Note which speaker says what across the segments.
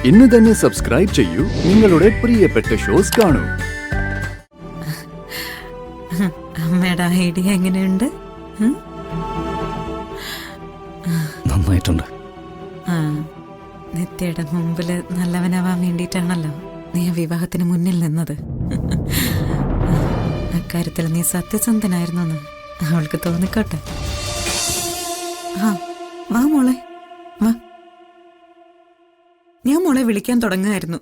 Speaker 1: ഇന്ന് തന്നെ സബ്സ്ക്രൈബ് ചെയ്യൂ, നിങ്ങളുടെ പ്രിയപ്പെട്ട ഷോസ് കാണൂ.
Speaker 2: അമ്മയുടെ ഐഡിയ എങ്ങനെയുണ്ട്?
Speaker 3: നന്നായിട്ടുണ്ട്.
Speaker 2: നിത്യയുടെ മുമ്പില് നല്ലവനാവാൻ വേണ്ടിയിട്ടാണല്ലോ നീ വിവാഹത്തിന് മുന്നിൽ നിന്നത്. അക്കാര്യത്തിൽ നീ സത്യസന്ധനായിരുന്നു അവൾക്ക് തോന്നിക്കോട്ടെ. വാ മോളെ, വാ. ഞാൻ മോളെ വിളിക്കാൻ തുടങ്ങുമായിരുന്നു.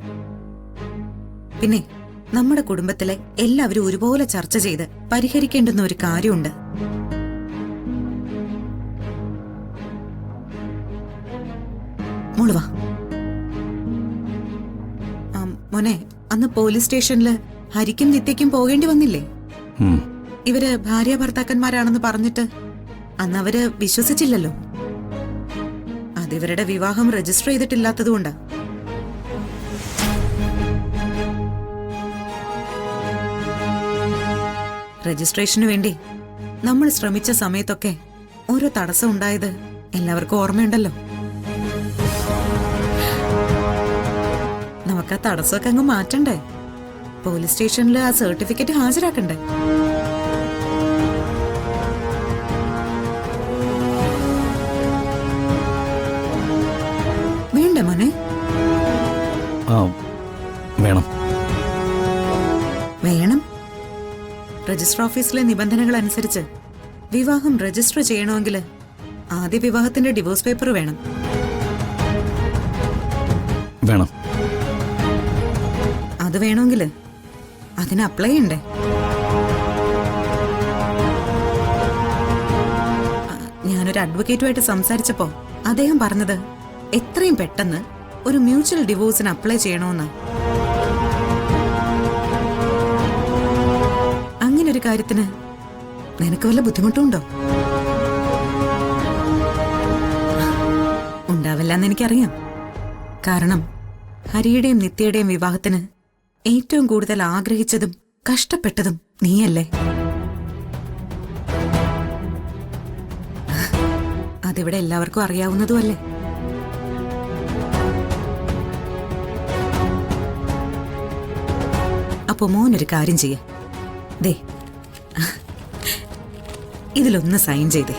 Speaker 2: പിന്നെ നമ്മുടെ കുടുംബത്തിലെ എല്ലാവരും ഒരുപോലെ ചർച്ച ചെയ്ത് പരിഹരിക്കേണ്ടുന്ന ഒരു കാര്യമുണ്ട്. മോള് വാ. മോനെ, അന്ന് പോലീസ് സ്റ്റേഷനില് ഹരിക്കും നിത്യയ്ക്കും പോകേണ്ടി വന്നില്ലേ? ഇവര് ഭാര്യ ഭർത്താക്കന്മാരാണെന്ന് പറഞ്ഞിട്ട് അന്ന് അവര് വിശ്വസിച്ചില്ലല്ലോ. അതിവരുടെ വിവാഹം രജിസ്റ്റർ ചെയ്തിട്ടില്ലാത്തതുകൊണ്ടാ. രജിസ്ട്രേഷന് വേണ്ടി നമ്മൾ ശ്രമിച്ച സമയത്തൊക്കെ ഓരോ തടസ്സം ഉണ്ടായത് എല്ലാവർക്കും ഓർമ്മയുണ്ടല്ലോ. നമുക്ക് ആ തടസ്സമൊക്കെ അങ്ങ് മാറ്റണ്ടേ? പോലീസ് സ്റ്റേഷനിൽ ആ സർട്ടിഫിക്കറ്റ് ഹാജരാക്കണ്ടേ? വേണ്ടേ മോനെ?
Speaker 3: വേണം.
Speaker 2: വേണം. രജിസ്റ്റർ ഓഫീസിലെ നിബന്ധനകൾ അനുസരിച്ച് വിവാഹം രജിസ്റ്റർ ചെയ്യണമെങ്കിൽ ആദ്യ വിവാഹത്തിന്റെ ഡിവോഴ്സ് പേപ്പർ വേണം.
Speaker 3: വേണം.
Speaker 2: അത് വേണമെങ്കിൽ അതിന് അപ്ലൈ ചെയ്യണ്ടേ? ഞാനൊരു അഡ്വക്കേറ്റുമായിട്ട് സംസാരിച്ചപ്പോ അദ്ദേഹം പറഞ്ഞത് എത്രയും പെട്ടെന്ന് ഒരു മ്യൂച്വൽ ഡിവോഴ്സിന് അപ്ലൈ ചെയ്യണമെന്ന്. അങ്ങനെ ഒരു കാര്യത്തിന് നിനക്ക് വല്ല ബുദ്ധിമുട്ടുണ്ടോ? ഉണ്ടാവില്ലെന്ന് എനിക്കറിയാം. കാരണം ഹരിയുടെയും നിത്യയുടെയും വിവാഹത്തിന് ഏറ്റവും കൂടുതൽ ആഗ്രഹിച്ചതും കഷ്ടപ്പെട്ടതും നീയല്ലേ? അതിവിടെ എല്ലാവർക്കും അറിയാവുന്നതുമല്ലേ? അപ്പോ മോനൊരു കാര്യം ചെയ്യേ. ദേ, ഇതിലൊന്ന് സൈൻ ചെയ്തേ.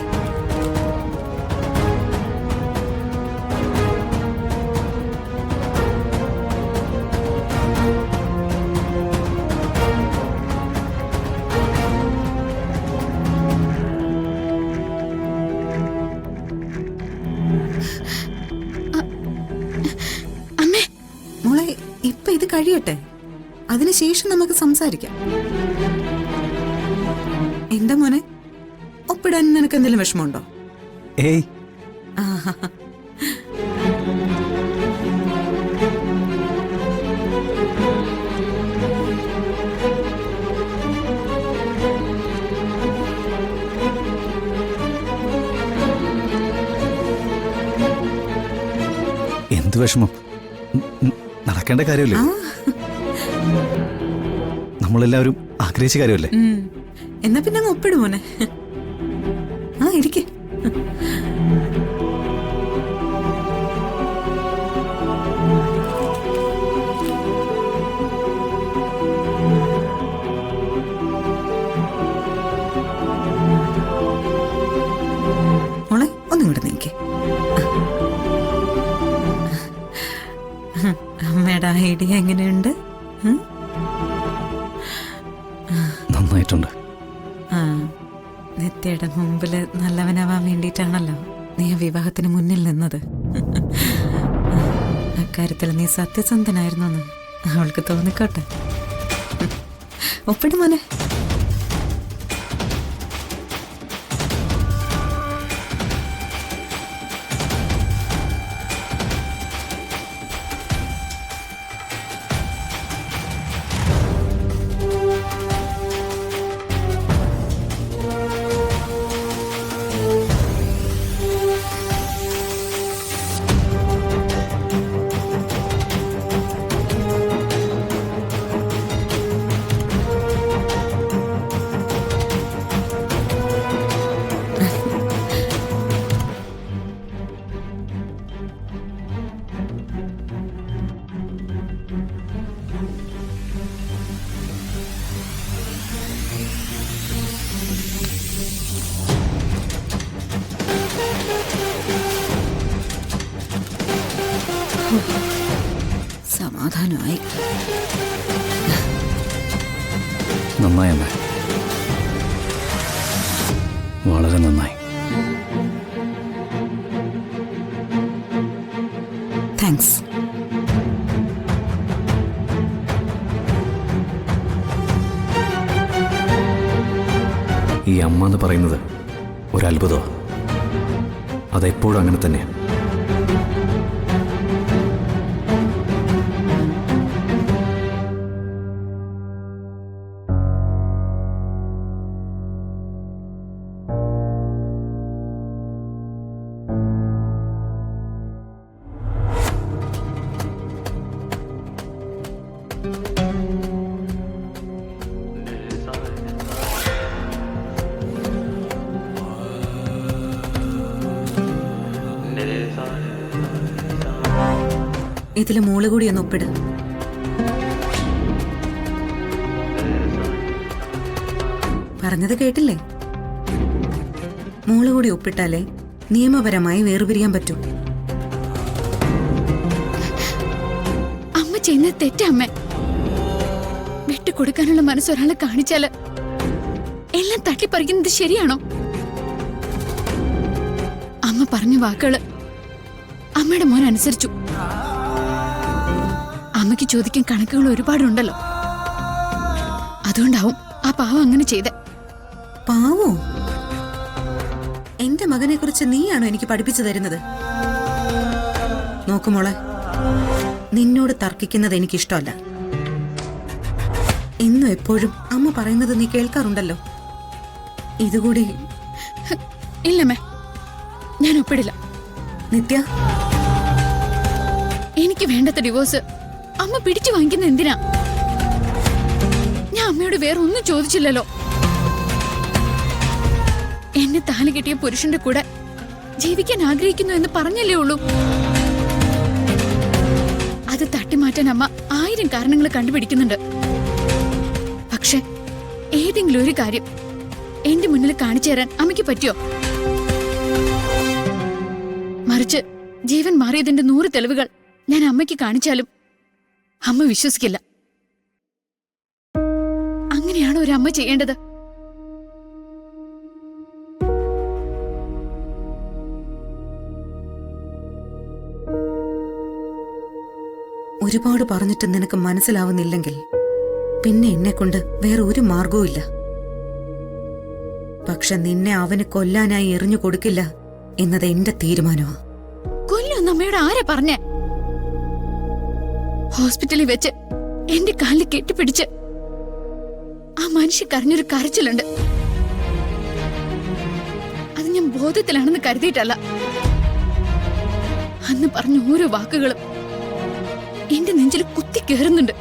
Speaker 2: മോളെ, ഇപ്പൊ ഇത് കഴിയട്ടെ, അതിനുശേഷം നമുക്ക് സംസാരിക്കാം. എന്താ മോനെ, ഒപ്പിടാൻ നിനക്ക് എന്തെങ്കിലും വിഷമമുണ്ടോ?
Speaker 3: ഏയ്. എന്ത് വിഷമം? നടക്കേണ്ട കാര്യമല്ലേ? നമ്മളെല്ലാവരും ആഗ്രഹിച്ച കാര്യമല്ലേ?
Speaker 2: എന്നാ പിന്നെ അങ്ങ് ഒപ്പിടും മോനെ. ഇരിക്കെ. മോളെ, ഒന്നും കൂടെ നീക്കേ. അമ്മയുടെ ഐഡിയ എങ്ങനെയുണ്ട്?
Speaker 3: നന്നായിട്ടുണ്ട്.
Speaker 2: നിത്യയുടെ മുമ്പില് നല്ലവനാവാൻ വേണ്ടിയിട്ടാണല്ലോ നീ വിവാഹത്തിന് മുന്നിൽ നിന്നത്. അക്കാര്യത്തിൽ നീ സത്യസന്ധനായിരുന്നു അവൾക്ക് തോന്നിക്കോട്ടെ. ഒപ്പിടും മോനെ. സമാധാനമായി.
Speaker 3: നന്നായി അമ്മേ, വളരെ നന്നായി.
Speaker 2: താങ്ക്സ്.
Speaker 3: ഈ അമ്മ എന്ന് പറയുന്നത് ഒരു അത്ഭുതമാണ്. അതെപ്പോഴും അങ്ങനെ തന്നെയാണ്.
Speaker 2: ഇതില് മോള് കൂടി ഒന്ന് ഒപ്പിട്. പറഞ്ഞത് കേട്ടില്ലേ? മോള് കൂടി ഒപ്പിട്ടാലേ നിയമപരമായി വേർപിരിയാൻ പറ്റൂ.
Speaker 4: അമ്മ ചെയ്യുന്നത് തെറ്റമ്മ. വിട്ടുകൊടുക്കാനുള്ള മനസ്സ് ഒരാളെ കാണിച്ചാല് എല്ലാം തട്ടിപ്പറിക്കുന്നത് ശരിയാണോ? അമ്മ പറഞ്ഞ വാക്കുകള് അമ്മയുടെ മോൻ അനുസരിച്ചു. അമ്മയ്ക്ക് ചോദിക്കാൻ കണക്കുകൾ ഒരുപാടുണ്ടല്ലോ. അതുകൊണ്ടാവും ആ പാവം അങ്ങനെ ചെയ്തേ.
Speaker 2: പാവോ? എന്റെ മകനെ കുറിച്ച് നീയാണോ എനിക്ക് പഠിപ്പിച്ചു തരുന്നത്? നോക്കുമോളെ, നിന്നോട് തർക്കിക്കുന്നത് എനിക്കിഷ്ടമല്ല. എന്നും എപ്പോഴും അമ്മ പറയുന്നത് നീ കേൾക്കാറുണ്ടല്ലോ. ഇതുകൂടി.
Speaker 4: ഇല്ലമ്മേ, ഞാൻ ഒപ്പിടില്ല.
Speaker 2: നിത്യ,
Speaker 4: എനിക്ക് വേണ്ടത്ത ഡിവോഴ്സ് അമ്മ പിടിച്ചു വാങ്ങിക്കുന്ന എന്തിനാ? ഞാൻ അമ്മയോട് വേറെ ഒന്നും ചോദിച്ചില്ലല്ലോ. എന്നെ താലി കെട്ടിയ പുരുഷന്റെ കൂടെ ജീവിക്കാൻ ആഗ്രഹിക്കുന്നു എന്ന് പറഞ്ഞല്ലേ ഉള്ളൂ. അത് തട്ടിമാറ്റാൻ അമ്മ 1000 കാരണങ്ങൾ കണ്ടുപിടിക്കുന്നുണ്ട്. പക്ഷെ ഏതെങ്കിലും ഒരു കാര്യം എന്റെ മുന്നിൽ കാണിച്ചു തരാൻ അമ്മയ്ക്ക് പറ്റിയോ? മറിച്ച് ജീവൻ മാറിയതിന്റെ 100 തെളിവുകൾ ഞാൻ അമ്മയ്ക്ക് കാണിച്ചാലും അമ്മ വിശ്വസിക്കില്ല. അങ്ങനെയാണോ ഒരു അമ്മ ചെയ്യേണ്ടത്?
Speaker 2: ഒരുപാട് പറഞ്ഞിട്ട് നിനക്ക് മനസ്സിലാവുന്നില്ലെങ്കിൽ പിന്നെ എന്നെ കൊണ്ട് വേറെ ഒരു മാർഗവും ഇല്ല. പക്ഷെ നിന്നെ അവന് കൊല്ലാനായി എറിഞ്ഞു കൊടുക്കില്ല എന്നത് എന്റെ തീരുമാനമാണ്.
Speaker 4: കൊല്ലൊന്നും അമ്മയോട് ആരാ പറഞ്ഞേ? ഹോസ്പിറ്റലിൽ വെച്ച് എന്റെ കാലിൽ കെട്ടിപ്പിടിച്ച് ആ മനുഷ്യ കരഞ്ഞൊരു കരച്ചിലുണ്ട്. അത് ഞാൻ ബോധത്തിലാണെന്ന് കരുതിയിട്ടല്ല. അന്ന് പറഞ്ഞ ഓരോ വാക്കുകളും എന്റെ നെഞ്ചിൽ കുത്തി കയറുന്നുണ്ട്.